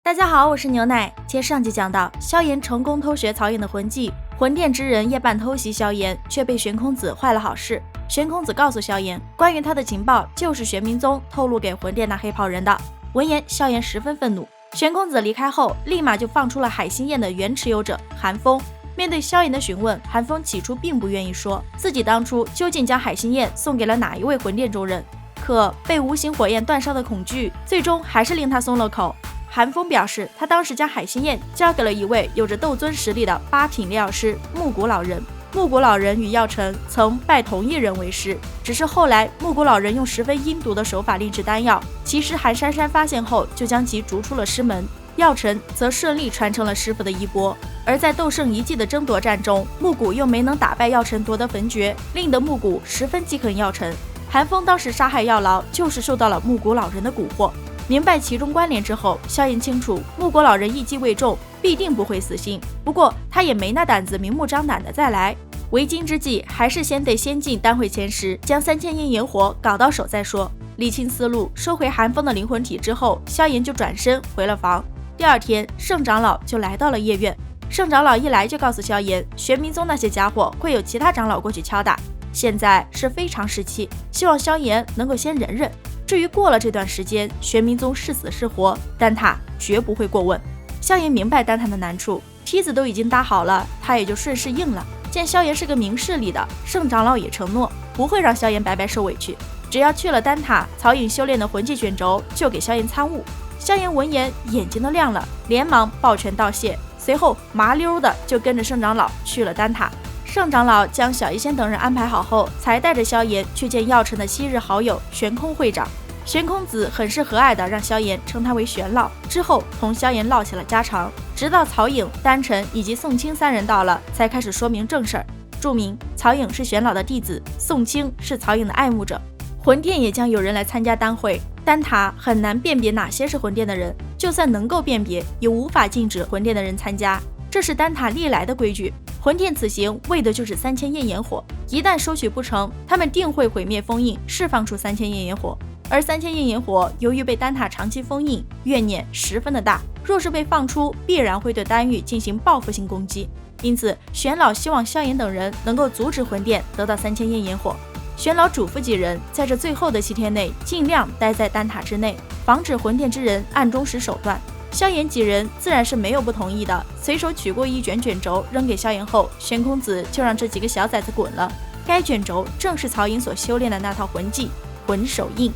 大家好，我是牛奶。接上集讲到，萧炎成功偷学曹颖的魂技，魂殿之人夜半偷袭萧炎，却被玄空子坏了好事。玄空子告诉萧炎，关于他的情报就是玄冥宗透露给魂殿那黑袍人的。闻言，萧炎十分愤怒。玄空子离开后，立马就放出了海心宴的原持有者韩风。面对萧炎的询问，韩风起初并不愿意说自己当初究竟将海心宴送给了哪一位魂殿中人，可被无形火焰煅烧的恐惧，最终还是令他松了口。韩风表示，他当时将海心宴交给了一位有着斗尊实力的八品炼药师木谷老人。木谷老人与药尘曾拜同一人为师，只是后来木谷老人用十分阴毒的手法炼制丹药，其实韩珊珊发现后就将其逐出了师门，药尘则顺利传承了师傅的衣钵。而在斗圣遗迹的争夺战中，木谷又没能打败药尘夺得焚诀，令得木谷十分记恨药尘。韩风当时杀害药老，就是受到了木谷老人的蛊惑。明白其中关联之后，萧炎清楚木谷老人一击未中，必定不会死心。不过他也没那胆子明目张胆的再来，为今之计还是先得先进丹会前10，将3000焰炎火搞到手再说。理清思路，收回韩风的灵魂体之后，萧炎就转身回了房。第二天，圣长老就来到了夜院。圣长老一来就告诉萧炎，玄冥宗那些家伙会有其他长老过去敲打，现在是非常时期，希望萧炎能够先忍忍。至于过了这段时间，玄冥宗是死是活，丹塔绝不会过问。萧炎明白丹塔的难处，梯子都已经搭好了，他也就顺势应了。见萧炎是个明事理的，圣长老也承诺不会让萧炎白白受委屈，只要去了丹塔，曹颖修炼的魂技卷轴就给萧炎参悟。萧炎闻言眼睛都亮了，连忙抱拳道谢，随后麻溜的就跟着圣长老去了丹塔。圣长老将小医仙等人安排好后，才带着萧炎去见药尘的昔日好友玄空会长。玄空子很是和蔼的让萧炎称他为玄老，之后同萧炎唠起了家常，直到曹颖、丹晨以及宋清3人到了，才开始说明正事儿，注明曹颖是玄老的弟子，宋清是曹颖的爱慕者。魂殿也将有人来参加丹会，丹塔很难辨别哪些是魂殿的人，就算能够辨别，也无法禁止魂殿的人参加，这是丹塔历来的规矩。魂殿此行为的就是3000焰炎火，一旦收取不成，他们定会毁灭封印，释放出3000焰炎火。而3000焰炎火由于被丹塔长期封印，怨念十分的大，若是被放出，必然会对丹域进行报复性攻击。因此，玄老希望萧炎等人能够阻止魂殿得到3000焰炎火。玄老嘱咐几人，在这最后的7天内，尽量待在丹塔之内，防止魂殿之人暗中使手段。萧炎几人自然是没有不同意的，随手取过一卷卷轴扔给萧炎后，玄空子就让这几个小崽子滚了。该卷轴正是曹颖所修炼的那套魂技魂手印，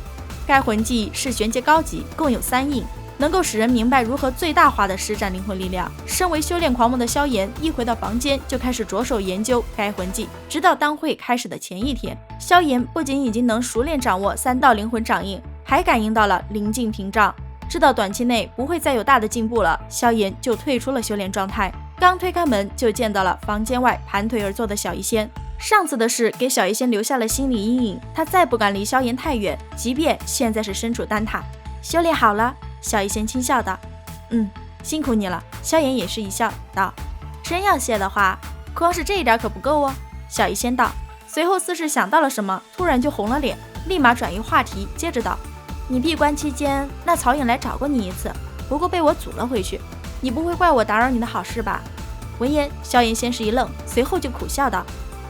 该魂技是玄阶高级，共有3印，能够使人明白如何最大化的施展灵魂力量。身为修炼狂魔的萧炎一回到房间就开始着手研究该魂技，直到当会开始的前一天，萧炎不仅已经能熟练掌握3道灵魂掌印，还感应到了临近屏障。知道短期内不会再有大的进步了，萧炎就退出了修炼状态。刚推开门就见到了房间外盘腿而坐的小医仙。上次的事给小医仙留下了心理阴影，他再不敢离萧炎太远，即便现在是身处丹塔。修炼好了？小医仙轻笑道。辛苦你了。萧炎也是一笑道，真要谢的话，光是这一点可不够哦。小医仙道，随后似是想到了什么，突然就红了脸，立马转移话题，接着道，你闭关期间，那曹颖来找过你一次，不过被我阻了回去。你不会怪我打扰你的好事吧？闻言，萧炎先是一愣，随后就苦笑道，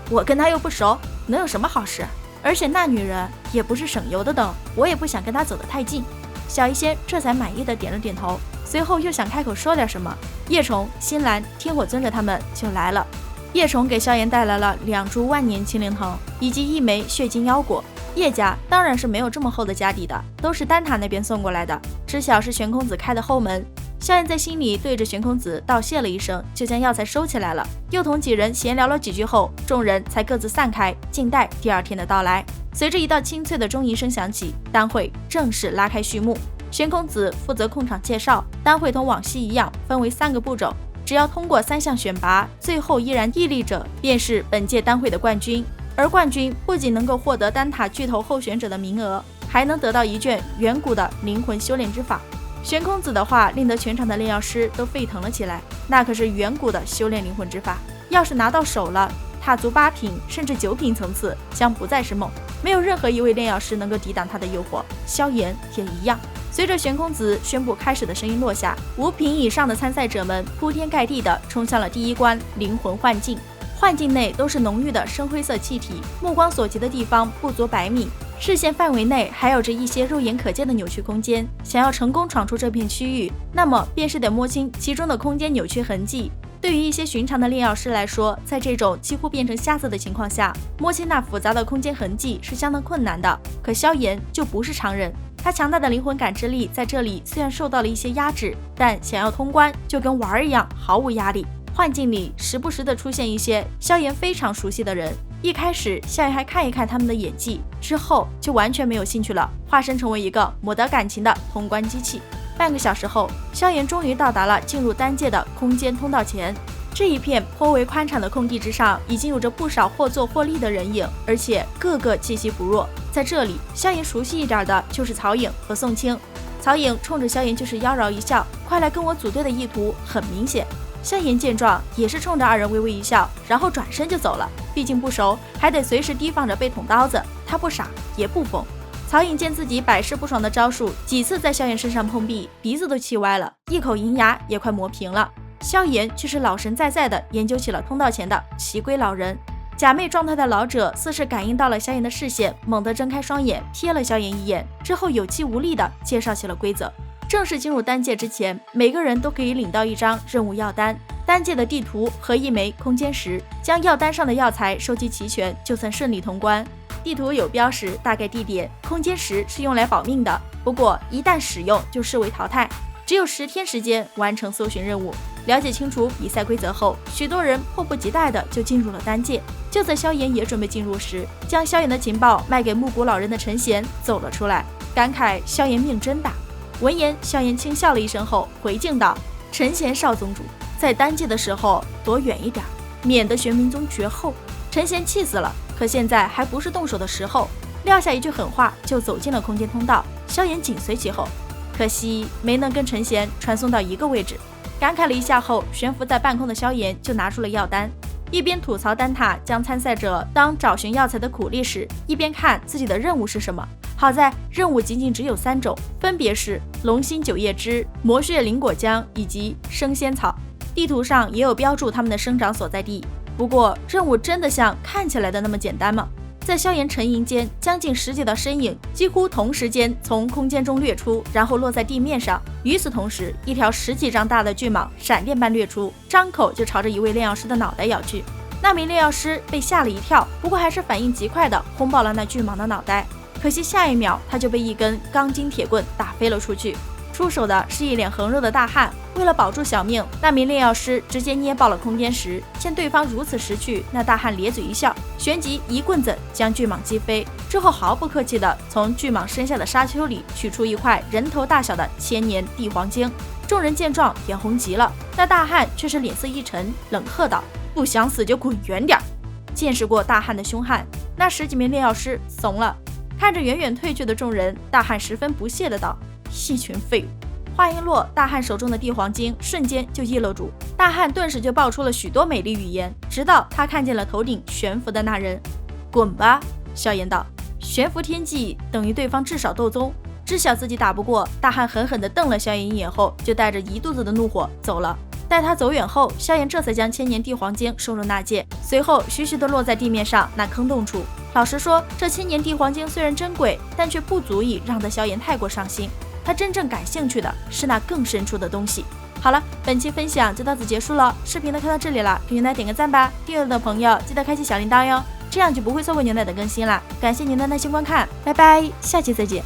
我跟他又不熟，能有什么好事？而且那女人也不是省油的灯，我也不想跟她走得太近。小医仙这才满意的点了点头，随后又想开口说点什么，叶虫、新兰、天火尊者他们就来了。叶虫给萧炎带来了2株万年青灵藤以及1枚血晶腰果。叶家当然是没有这么厚的家底的，都是丹塔那边送过来的，知晓是玄空子开的后门。萧炎在心里对着玄空子道谢了一声，就将药材收起来了，又同几人闲聊了几句后，众人才各自散开，静待第2天的到来。随着一道清脆的钟仪声响起，丹会正式拉开序幕。玄空子负责控场介绍，丹会同往昔一样分为3个步骤，只要通过3项选拔，最后依然屹立者便是本届丹会的冠军。而冠军不仅能够获得丹塔巨头候选者的名额，还能得到一卷远古的灵魂修炼之法。玄空子的话令得全场的炼药师都沸腾了起来，那可是远古的修炼灵魂之法，要是拿到手了，踏足8品甚至9品层次将不再是梦，没有任何一位炼药师能够抵挡他的诱惑，萧炎也一样。随着玄空子宣布开始的声音落下，5品以上的参赛者们铺天盖地地冲向了第一关灵魂幻境。幻境内都是浓郁的深灰色气体，目光所及的地方不足100米，视线范围内还有着一些肉眼可见的扭曲空间。想要成功闯出这片区域，那么便是得摸清其中的空间扭曲痕迹。对于一些寻常的炼药师来说，在这种几乎变成瞎子的情况下，摸清那复杂的空间痕迹是相当困难的。可萧炎就不是常人，他强大的灵魂感知力在这里虽然受到了一些压制，但想要通关就跟玩儿一样，毫无压力。幻境里时不时的出现一些萧炎非常熟悉的人，一开始萧炎还看一看他们的演技，之后就完全没有兴趣了，化身成为一个抹得感情的通关机器。半个小时后，萧炎终于到达了进入丹界的空间通道前。这一片颇为宽敞的空地之上，已经有着不少或坐或立的人影，而且个个气息不弱。在这里，萧炎熟悉一点的就是曹颖和宋清。曹颖冲着萧炎就是妖娆一笑，快来跟我组队的意图很明显。萧炎见状也是冲着二人微微一笑，然后转身就走了。毕竟不熟，还得随时提防着被捅刀子，他不傻也不疯。曹颖见自己百试不爽的招数几次在萧炎身上碰壁，鼻子都气歪了，一口银牙也快磨平了。萧炎却是老神在在的研究起了通道前的奇龟老人。假寐状态的老者似是感应到了萧炎的视线，猛地睁开双眼瞥了萧炎一眼，之后有气无力的介绍起了规则。正式进入丹界之前，每个人都可以领到一张任务药单，丹界的地图和1枚空间石，将药单上的药材收集齐全，就算顺利通关。地图有标识大概地点，空间石是用来保命的，不过一旦使用就视为淘汰，只有10天时间完成搜寻任务。了解清楚比赛规则后，许多人迫不及待的就进入了丹界。就在萧炎也准备进入时，将萧炎的情报卖给木谷老人的陈贤走了出来，感慨萧炎命真大。闻言，萧炎轻笑了一声后回敬道：“陈贤少宗主，在丹界的时候躲远一点，免得玄冥宗绝后。”陈贤气死了，可现在还不是动手的时候，撂下一句狠话就走进了空间通道。萧炎紧随其后，可惜没能跟陈贤传送到一个位置。感慨了一下后，悬浮在半空的萧炎就拿出了药单，一边吐槽丹塔将参赛者当找寻药材的苦力使，一边看自己的任务是什么。好在任务仅仅只有3种，分别是龙心九叶枝、魔血灵果浆以及生仙草。地图上也有标注它们的生长所在地。不过任务真的像看起来的那么简单吗？在萧炎沉吟间，将近10几道身影几乎同时间从空间中掠出，然后落在地面上。与此同时，一条10几丈大的巨蟒闪电般掠出，张口就朝着一位炼药师的脑袋咬去。那名炼药师被吓了一跳，不过还是反应极快的轰爆了那巨蟒的脑袋。可惜下一秒他就被一根钢筋铁棍打飞了出去。出手的是一脸横肉的大汉，为了保住小命，那名炼药师直接捏爆了空间石。见对方如此识趣，那大汉咧嘴一笑，旋即一棍子将巨蟒击飞，之后毫不客气地从巨蟒身下的沙丘里取出一块人头大小的千年地黄精。众人见状眼红极了，那大汉却是脸色一沉，冷喝道：“不想死就滚远点！”见识过大汉的凶悍，那10几名炼药师怂了。看着远远退去的众人，大汉十分不屑的道：“一群废物！”话音落，大汉手中的地黄精瞬间就溢了主，大汉顿时就爆出了许多美丽语言，直到他看见了头顶悬浮的那人。“滚吧！”萧炎道，“悬浮天际等于对方至少斗宗，知晓自己打不过。”大汉狠狠地瞪了萧炎一眼后，就带着一肚子的怒火走了。待他走远后，萧炎这才将千年地黄精收入纳戒，随后徐徐地落在地面上那坑洞处。老实说，这千年地黄精虽然珍贵，但却不足以让得萧炎太过上心。他真正感兴趣的是那更深处的东西。好了，本期分享就到此结束了，视频都看到这里了，给牛奶点个赞吧，订阅的朋友记得开启小铃铛哟，这样就不会错过牛奶的更新了。感谢您的耐心观看，拜拜，下期再见。